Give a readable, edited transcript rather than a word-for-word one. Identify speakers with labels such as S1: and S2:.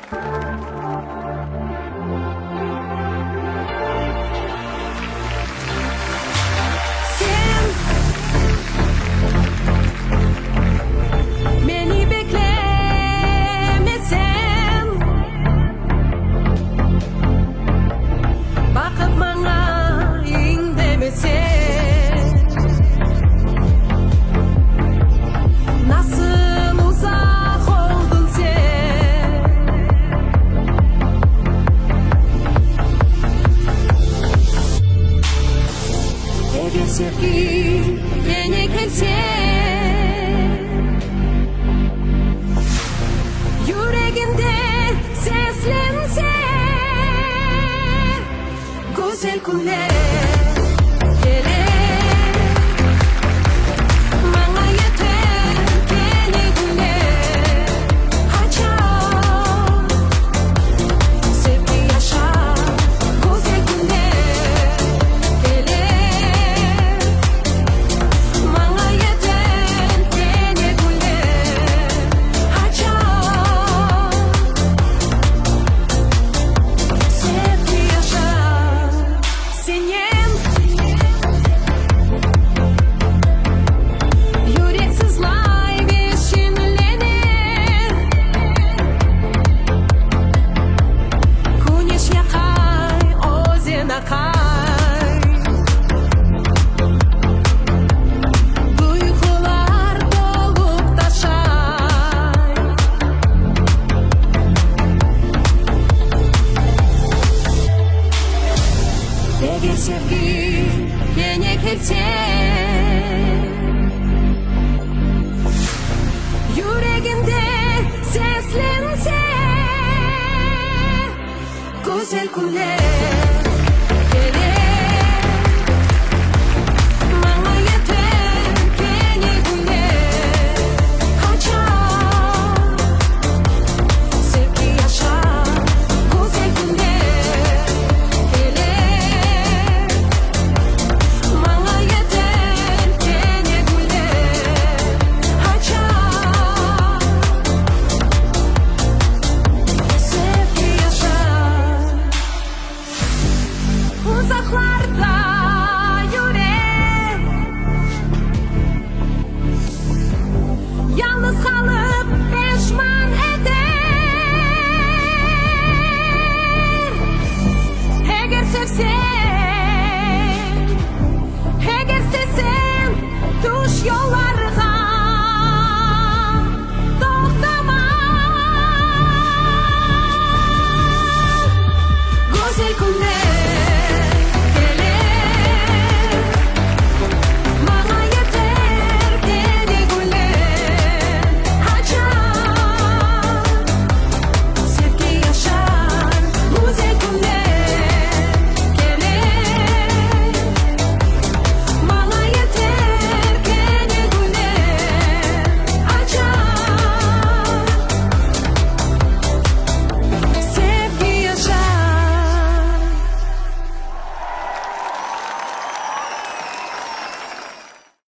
S1: Beni beklemesen, bakıp bana in demesen, nasıl uzak oldun sen? Eğer sevgi beni gelse, yüreğimde seslense, güzel günler gelir. Bana yeter yeni günler, açar sevgi yaşar, güzel günler gelir. Bana yeter yeni günler, açar sevgi yaşar. Senin yürek sızlay ve şenlenir, güneş yakar, ozen akar, duygular dolup taşar. Eğer sevgi yine gelse, yüreğimde seslense, güzel günler